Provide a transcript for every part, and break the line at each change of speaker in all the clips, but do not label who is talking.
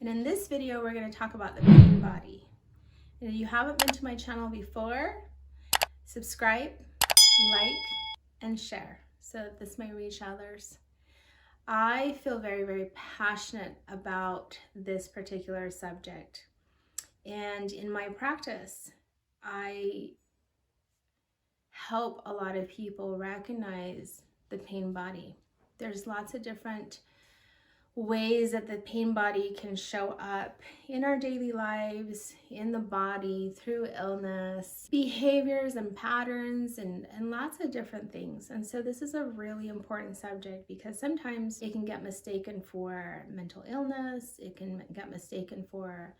And in this video, we're going to talk about the pain body. And if you haven't been to my channel before, subscribe, like, and share so that this may reach others. I feel very, very passionate about this particular subject. And in my practice, I help a lot of people recognize the pain body. There's lots of different ways that the pain body can show up in our daily lives, in the body, through illness, behaviors and patterns, and lots of different things. And so this is a really important subject because sometimes it can get mistaken for mental illness, it can get mistaken for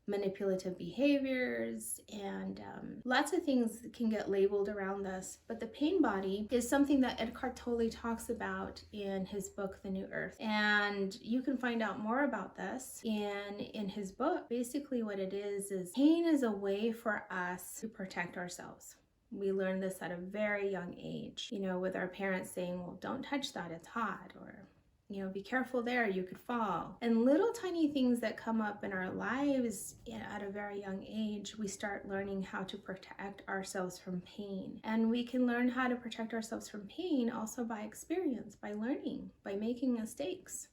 manipulative behaviors, and lots of things can get labeled around this. But the pain body is something that Eckhart Tolle talks about in his book, The New Earth. And you can find out more about this in his book. Basically what it is pain is a way for us to protect ourselves. We learn this at a very young age, with our parents saying, well, don't touch that, it's hot, or be careful there, you could fall. And little tiny things that come up in our lives at a very young age, we start learning how to protect ourselves from pain. And we can learn how to protect ourselves from pain also by experience, by learning, by making mistakes.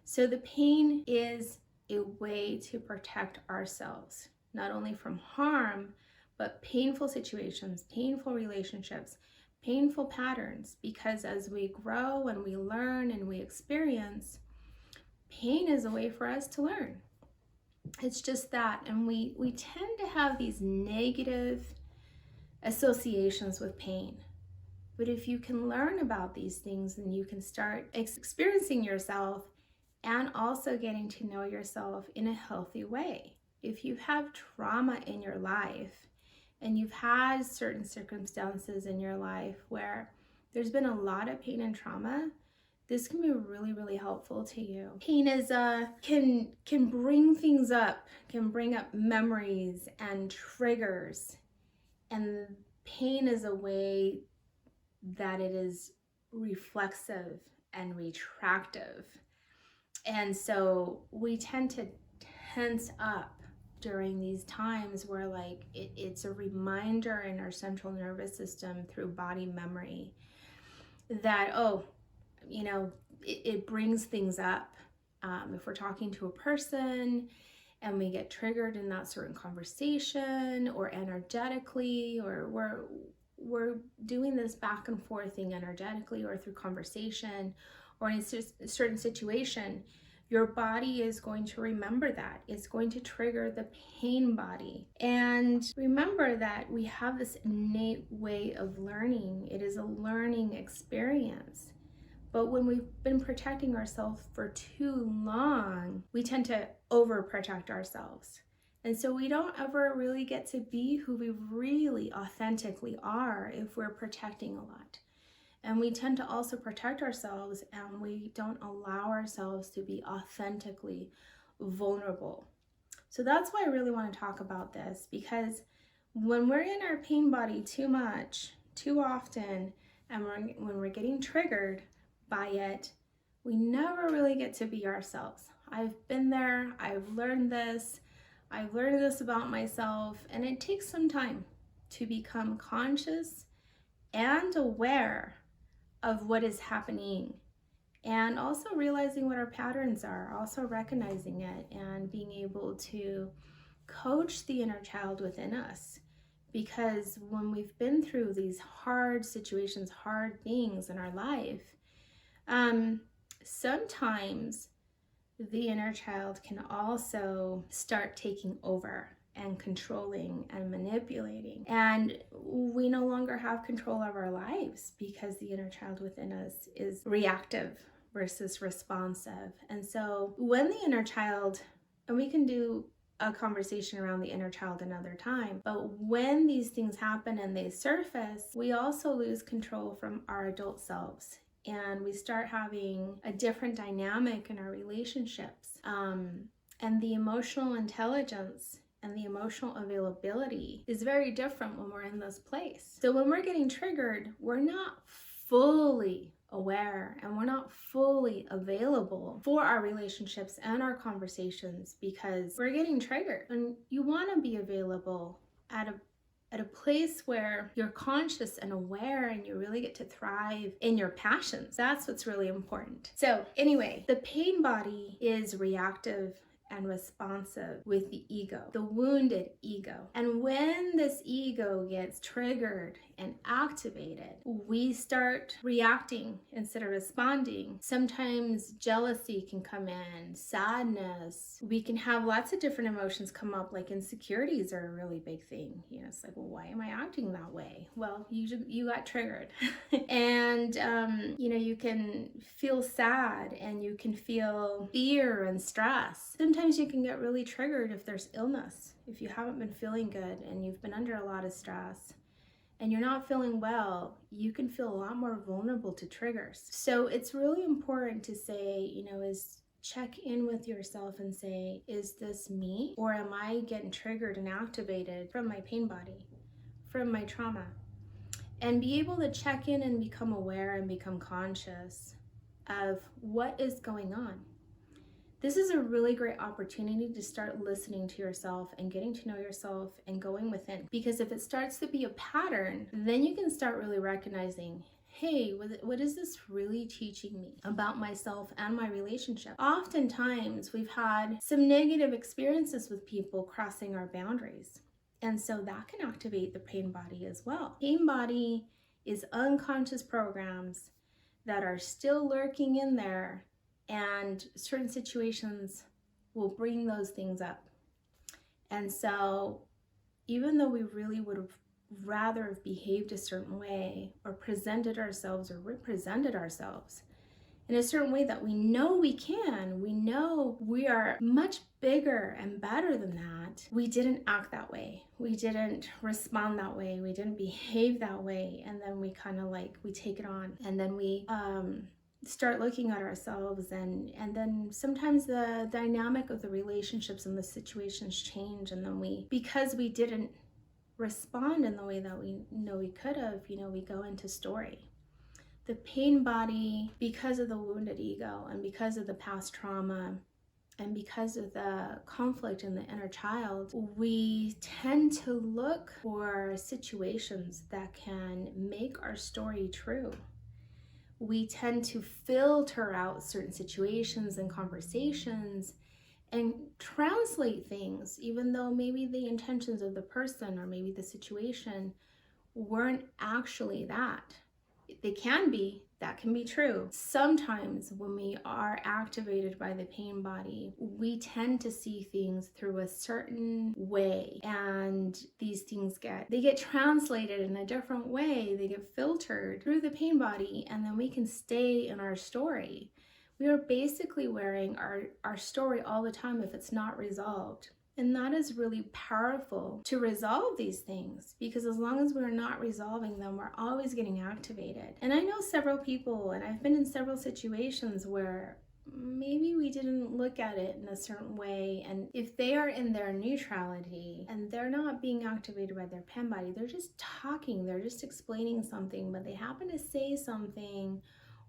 So the pain is a way to protect ourselves, not only from harm, but painful situations, painful relationships, painful patterns, because as we grow and we learn and we experience, pain is a way for us to learn. It's just that, and we tend to have these negative associations with pain. But if you can learn about these things, then you can start experiencing yourself and also getting to know yourself in a healthy way. If you have trauma in your life, and you've had certain circumstances in your life where there's been a lot of pain and trauma, this can be really, really helpful to you. Pain is can bring things up, can bring up memories and triggers. And pain is a way that it is reflexive and retractive. And so we tend to tense up during these times where it's a reminder in our central nervous system through body memory that, it brings things up. If we're talking to a person and we get triggered in that certain conversation or energetically, or we're doing this back and forth thing energetically or through conversation or in a certain situation, your body is going to remember that. It's going to trigger the pain body. And remember that we have this innate way of learning. It is a learning experience. But when we've been protecting ourselves for too long, we tend to overprotect ourselves. And so we don't ever really get to be who we really authentically are if we're protecting a lot. And we tend to also protect ourselves, and we don't allow ourselves to be authentically vulnerable. So that's why I really want to talk about this, because when we're in our pain body too much, too often, and when we're getting triggered by it, we never really get to be ourselves. I've been there, I've learned this about myself, and it takes some time to become conscious and aware of what is happening, and also realizing what our patterns are, also recognizing it and being able to coach the inner child within us. Because when we've been through these hard situations, hard things in our life, sometimes the inner child can also start taking over and controlling and manipulating. And we no longer have control of our lives because the inner child within us is reactive versus responsive. And so when the inner child, and we can do a conversation around the inner child another time, but when these things happen and they surface, we also lose control from our adult selves. And we start having a different dynamic in our relationships. And the emotional intelligence and the emotional availability is very different when we're in this place. So when we're getting triggered, we're not fully aware, and we're not fully available for our relationships and our conversations because we're getting triggered. And you want to be available at a place where you're conscious and aware and you really get to thrive in your passions. That's what's really important. So anyway, the pain body is reactive and responsive with the ego, the wounded ego. And when this ego gets triggered and activated, we start reacting instead of responding. Sometimes jealousy can come in, sadness. We can have lots of different emotions come up, like insecurities are a really big thing. You know, it's like, well, why am I acting that way? Well, you got triggered. And, you know, you can feel sad and you can feel fear and stress. Sometimes you can get really triggered if there's illness. If you haven't been feeling good and you've been under a lot of stress and you're not feeling well, you can feel a lot more vulnerable to triggers. So it's really important to say, you know, check in with yourself and say, is this me? Or am I getting triggered and activated from my pain body, from my trauma? And be able to check in and become aware and become conscious of what is going on. This is a really great opportunity to start listening to yourself and getting to know yourself and going within. Because if it starts to be a pattern, then you can start really recognizing, hey, what is this really teaching me about myself and my relationship? Oftentimes, we've had some negative experiences with people crossing our boundaries. And so that can activate the pain body as well. Pain body is unconscious programs that are still lurking in there, and certain situations will bring those things up. And so even though we really would have rather have behaved a certain way or presented ourselves or represented ourselves in a certain way that we know we know we are much bigger and better than that, we didn't act that way. We didn't respond that way. We didn't behave that way. And then we kind of like, we take it on, and then we start looking at ourselves, and then sometimes the dynamic of the relationships and the situations change, and then because we didn't respond in the way that we know we could have, you know, we go into story. The pain body, because of the wounded ego and because of the past trauma and because of the conflict in the inner child, we tend to look for situations that can make our story true. We tend to filter out certain situations and conversations and translate things, even though maybe the intentions of the person or maybe the situation weren't actually that. They can be, that can be true. Sometimes when we are activated by the pain body, we tend to see things through a certain way, and these things get translated in a different way. They get filtered through the pain body, and then we can stay in our story. We are basically wearing our story all the time if it's not resolved. And that is really powerful to resolve these things, because as long as we're not resolving them, we're always getting activated. And I know several people, and I've been in several situations where maybe we didn't look at it in a certain way. And if they are in their neutrality and they're not being activated by their pain body, they're just talking, they're just explaining something, but they happen to say something,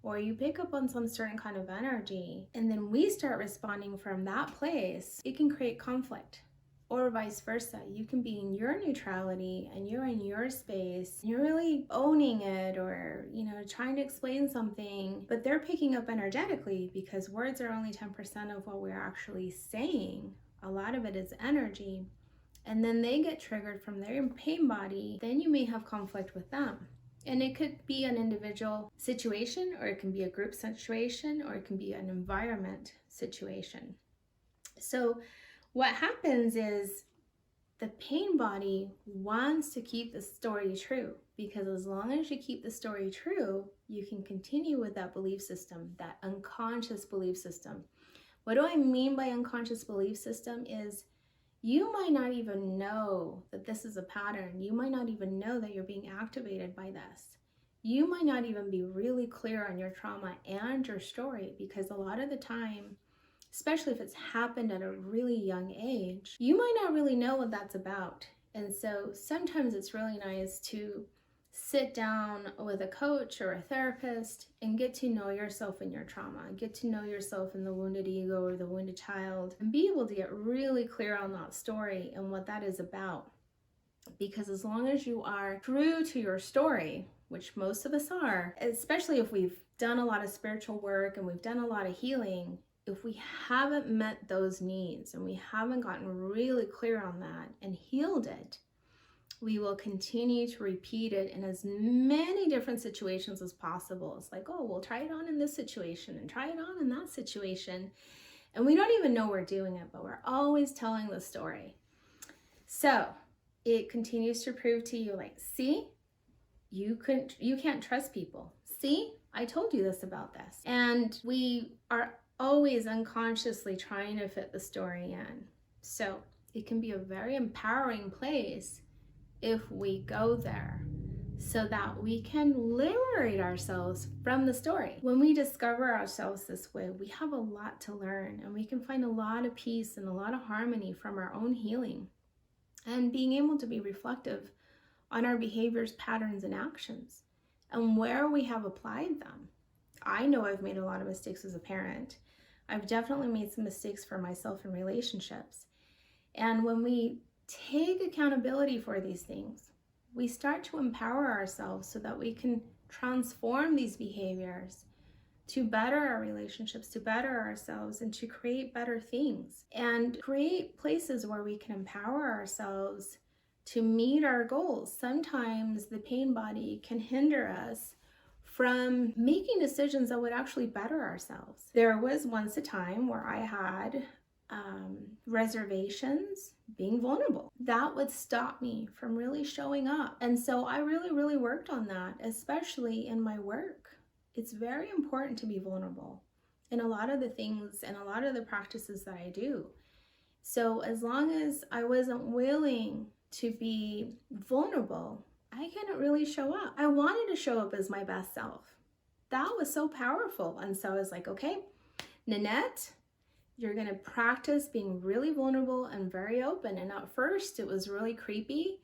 or you pick up on some certain kind of energy, and then we start responding from that place, it can create conflict. Or vice versa. You can be in your neutrality and you're in your space, you're really owning it, or, you know, trying to explain something, but they're picking up energetically, because words are only 10% of what we're actually saying. A lot of it is energy. And then they get triggered from their pain body, then you may have conflict with them. And it could be an individual situation, or it can be a group situation, or it can be an environment situation. So what happens is the pain body wants to keep the story true, because as long as you keep the story true, you can continue with that belief system, that unconscious belief system. What do I mean by unconscious belief system is, you might not even know that this is a pattern. You might not even know that you're being activated by this. You might not even be really clear on your trauma and your story, because a lot of the time, especially if it's happened at a really young age, you might not really know what that's about. And so sometimes it's really nice to sit down with a coach or a therapist and get to know yourself in your trauma, get to know yourself in the wounded ego or the wounded child, and be able to get really clear on that story and what that is about. Because as long as you are true to your story, which most of us are, especially if we've done a lot of spiritual work and we've done a lot of healing, if we haven't met those needs and we haven't gotten really clear on that and healed it, we will continue to repeat it in as many different situations as possible. It's like, oh, we'll try it on in this situation and try it on in that situation. And we don't even know we're doing it, but we're always telling the story. So it continues to prove to you, like, see, you can't trust people. See, I told you this about this. And we are always unconsciously trying to fit the story in. So it can be a very empowering place if we go there, so that we can liberate ourselves from the story. When we discover ourselves this way, we have a lot to learn, and we can find a lot of peace and a lot of harmony from our own healing and being able to be reflective on our behaviors, patterns, and actions and where we have applied them. I know I've made a lot of mistakes as a parent. I've definitely made some mistakes for myself in relationships. And when we take accountability for these things, we start to empower ourselves so that we can transform these behaviors to better our relationships, to better ourselves, and to create better things and create places where we can empower ourselves to meet our goals. Sometimes the pain body can hinder us from making decisions that would actually better ourselves. There was once a time where I had reservations, being vulnerable. That would stop me from really showing up. And so I really worked on that, especially in my work. It's very important to be vulnerable in a lot of the things and a lot of the practices that I do. So as long as I wasn't willing to be vulnerable, I couldn't really show up. I wanted to show up as my best self. That was so powerful. And so I was like, okay, Nanette, you're going to practice being really vulnerable and very open. And at first it was really creepy.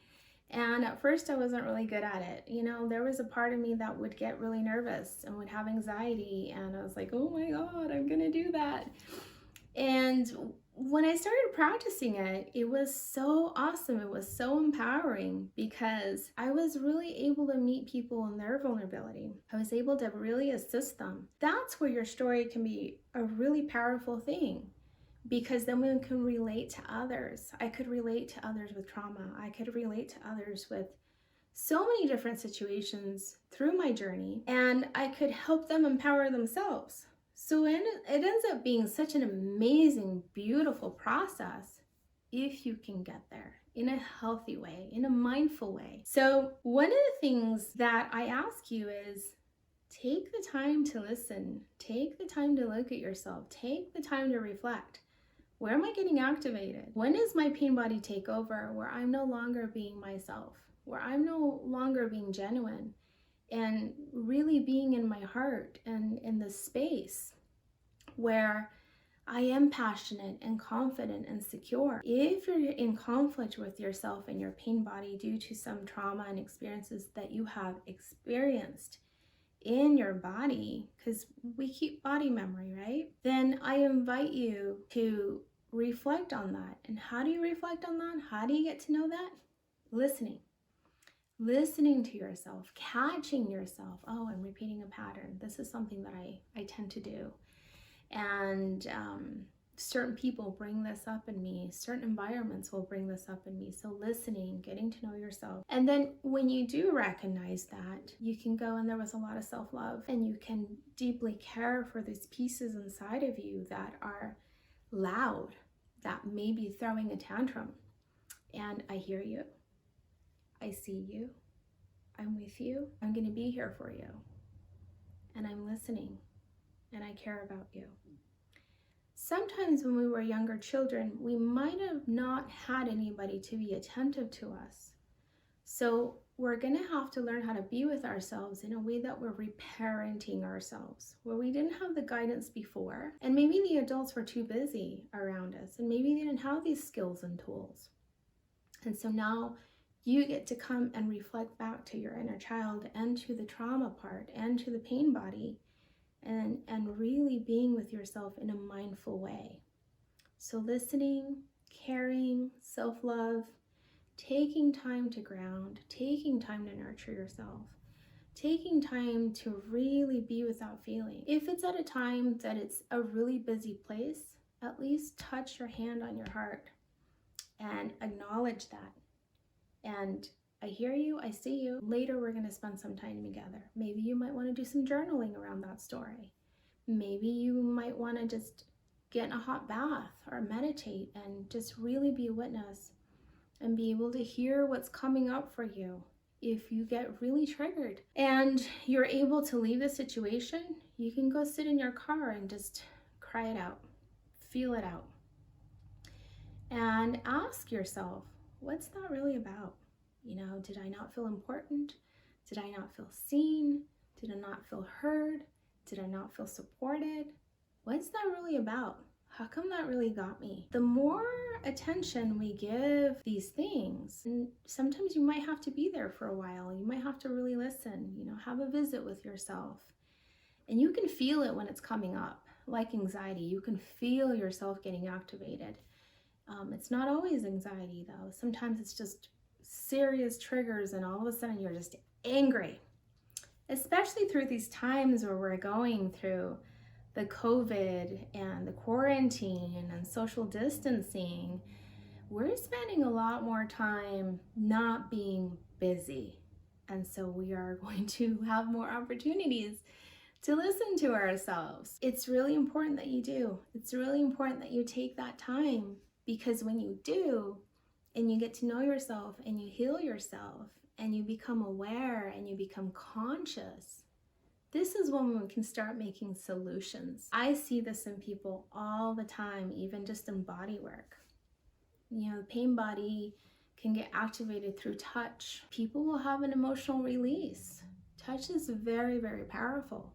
And at first I wasn't really good at it. You know, there was a part of me that would get really nervous and would have anxiety. And I was like, oh my God, I'm going to do that. And when I started practicing it, it was so awesome. It was so empowering because I was really able to meet people in their vulnerability. I was able to really assist them. That's where your story can be a really powerful thing, because then we can relate to others. I could relate to others with trauma. I could relate to others with so many different situations through my journey, and I could help them empower themselves. So it ends up being such an amazing, beautiful process if you can get there in a healthy way, in a mindful way. So one of the things that I ask you is take the time to listen, take the time to look at yourself, take the time to reflect. Where am I getting activated? When does my pain body take over where I'm no longer being myself, where I'm no longer being genuine? And really being in my heart and in the space where I am passionate and confident and secure. If you're in conflict with yourself and your pain body due to some trauma and experiences that you have experienced in your body, because we keep body memory, right? Then I invite you to reflect on that. And how do you reflect on that? How do you get to know that? Listening to yourself, catching yourself. Oh, I'm repeating a pattern. This is something that I tend to do. And certain people bring this up in me. Certain environments will bring this up in me. So listening, getting to know yourself. And then when you do recognize that, you can go, and there was a lot of self-love, and you can deeply care for these pieces inside of you that are loud, that may be throwing a tantrum. And I hear you. I see you, I'm with you, I'm going to be here for you, and I'm listening, and I care about you. Sometimes when we were younger children, we might have not had anybody to be attentive to us. So we're going to have to learn how to be with ourselves in a way that we're reparenting ourselves, where we didn't have the guidance before, and maybe the adults were too busy around us, and maybe they didn't have these skills and tools. And so now You get to come and reflect back to your inner child and to the trauma part and to the pain body, and really being with yourself in a mindful way. So listening, caring, self-love, taking time to ground, taking time to nurture yourself, taking time to really be without feeling. If it's at a time that it's a really busy place, at least touch your hand on your heart and acknowledge that. And I hear you, I see you. Later, we're going to spend some time together. Maybe you might want to do some journaling around that story. Maybe you might want to just get in a hot bath or meditate and just really be a witness and be able to hear what's coming up for you if you get really triggered. And you're able to leave the situation, you can go sit in your car and just cry it out, feel it out. And ask yourself, what's that really about? You know, did I not feel important? Did I not feel seen? Did I not feel heard? Did I not feel supported? What's that really about? How come that really got me? The more attention we give these things, and sometimes you might have to be there for a while. You might have to really listen, you know, have a visit with yourself. And you can feel it when it's coming up, like anxiety. You can feel yourself getting activated. It's not always anxiety though. Sometimes it's just serious triggers and all of a sudden you're just angry. Especially through these times where we're going through the COVID and the quarantine and social distancing, we're spending a lot more time not being busy. And so we are going to have more opportunities to listen to ourselves. It's really important that you do. It's really important that you take that time, because when you do, and you get to know yourself and you heal yourself and you become aware and you become conscious, this is when we can start making solutions. I see this in people all the time, even just in body work. You know, the pain body can get activated through touch. People will have an emotional release. Touch is very, very powerful.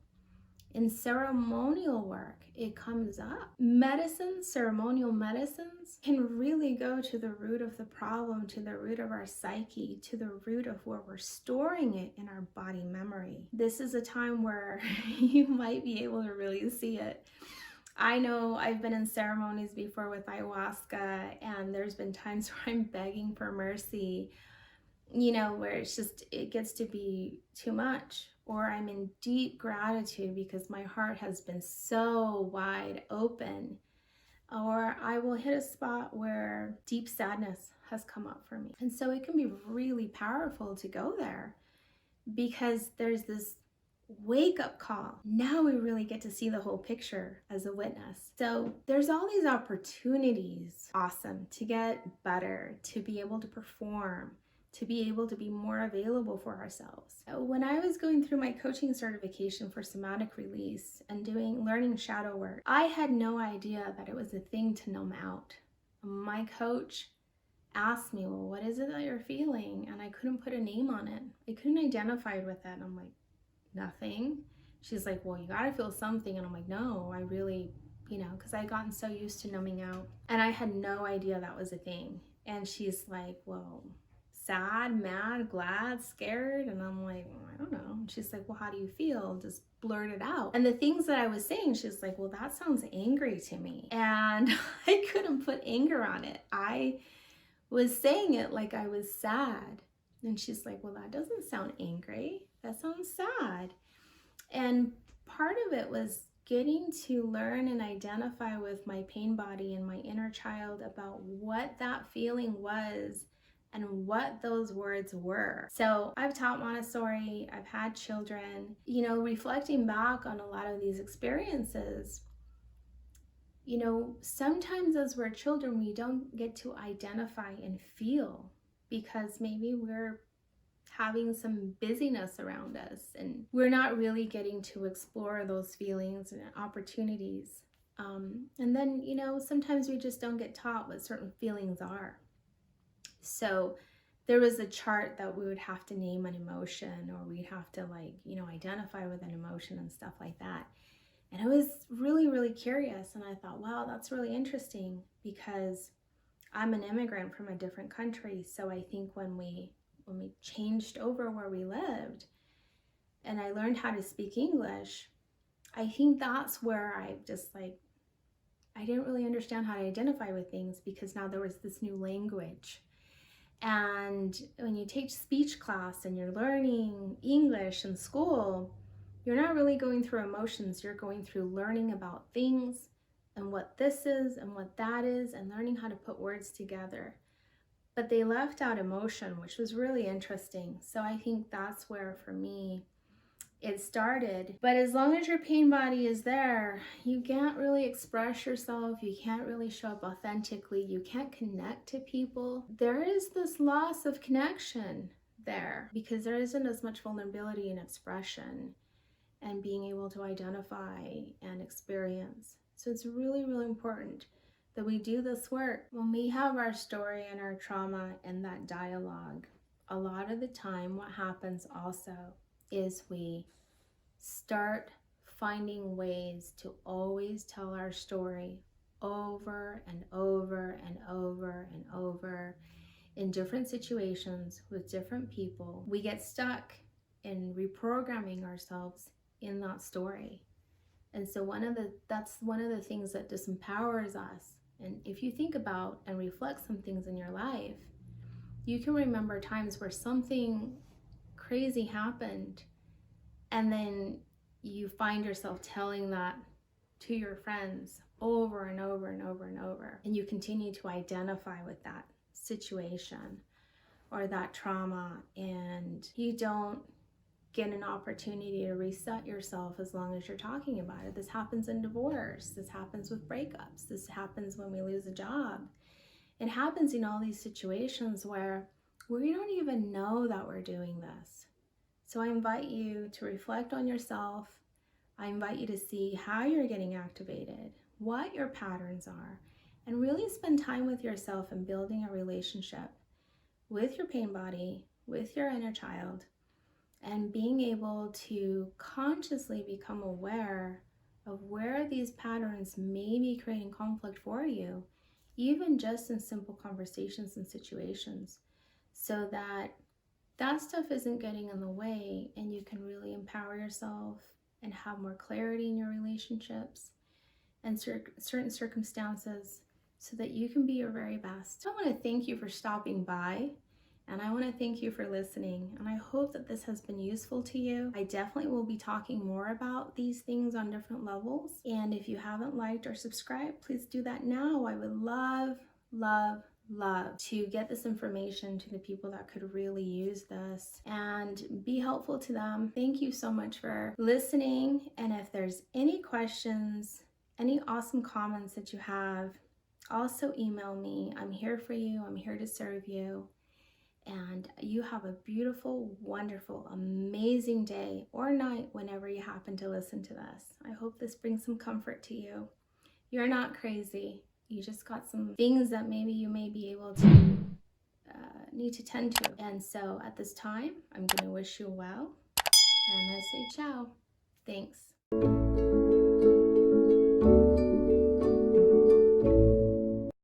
In ceremonial work, it comes up. Medicines, ceremonial medicines, can really go to the root of the problem, to the root of our psyche, to the root of where we're storing it in our body memory. This is a time where you might be able to really see it. I know I've been in ceremonies before with ayahuasca, and there's been times where I'm begging for mercy, you know, where it's just, it gets to be too much. Or I'm in deep gratitude because my heart has been so wide open. Or I will hit a spot where deep sadness has come up for me. And so it can be really powerful to go there, because there's this wake-up call. Now we really get to see the whole picture as a witness. So there's all these opportunities, awesome, to get better, to be able to perform, to be able to be more available for ourselves. When I was going through my coaching certification for somatic release and learning shadow work, I had no idea that it was a thing to numb out. My coach asked me, well, what is it that you're feeling? And I couldn't put a name on it. I couldn't identify with it. And I'm like, nothing. She's like, well, you gotta feel something. And I'm like, no, I really, you know, because I had gotten so used to numbing out. And I had no idea that was a thing. And she's like, well, sad, mad, glad, scared? And I'm like, well, I don't know. And she's like, well, how do you feel? Just blurt it out. And the things that I was saying, she's like, well, that sounds angry to me. And I couldn't put anger on it. I was saying it like I was sad. And she's like, well, that doesn't sound angry. That sounds sad. And part of it was getting to learn and identify with my pain body and my inner child about what that feeling was and what those words were. So I've taught Montessori, I've had children, you know, reflecting back on a lot of these experiences, you know, sometimes as we're children, we don't get to identify and feel because maybe we're having some busyness around us and we're not really getting to explore those feelings and opportunities. And then, you know, sometimes we just don't get taught what certain feelings are. So there was a chart that we would have to name an emotion, or we'd have to, like, you know, identify with an emotion and stuff like that. And I was really, really curious, and I thought, wow, that's really interesting, because I'm an immigrant from a different country. So I think when we when we changed over where we lived and I learned how to speak English, I think that's where I just like, I didn't really understand how to identify with things because now there was this new language. And when you take speech class and you're learning English in school, you're not really going through emotions. You're going through learning about things and what this is and what that is and learning how to put words together. But they left out emotion, which was really interesting. So I think that's where, for me, it started. But as long as your pain body is there, you can't really express yourself. You can't really show up authentically. You can't connect to people. There is this loss of connection there because there isn't as much vulnerability and expression and being able to identify and experience. So it's really, really important that we do this work. When we have our story and our trauma and that dialogue, a lot of the time what happens also is we start finding ways to always tell our story over and over and over and over in different situations with different people. We get stuck in reprogramming ourselves in that story. And so that's one of the things that disempowers us. And if you think about and reflect some things in your life, you can remember times where something crazy happened and then you find yourself telling that to your friends over and over and over and over. And you continue to identify with that situation or that trauma, and you don't get an opportunity to reset yourself as long as you're talking about it. This happens in divorce. This happens with breakups. This happens when we lose a job. It happens in all these situations where we don't even know that we're doing this. So I invite you to reflect on yourself. I invite you to see how you're getting activated, what your patterns are, and really spend time with yourself and building a relationship with your pain body, with your inner child, and being able to consciously become aware of where these patterns may be creating conflict for you, even just in simple conversations and situations, so that that stuff isn't getting in the way and you can really empower yourself and have more clarity in your relationships and certain circumstances so that you can be your very best. I want to thank you for stopping by, and I want to thank you for listening, and I hope that this has been useful to you. I definitely will be talking more about these things on different levels, and if you haven't liked or subscribed, please do that now. I would love to get this information to the people that could really use this and be helpful to them. Thank you so much for listening, and if there's any questions, any awesome comments that you have, also email me. I'm here for you. I'm here to serve you. And you have a beautiful, wonderful, amazing day or night whenever you happen to listen to this. I hope this brings some comfort to you. You're not crazy. You just got some things that maybe you may be able to need to tend to. And so at this time, I'm going to wish you well. And I'm going to say ciao. Thanks.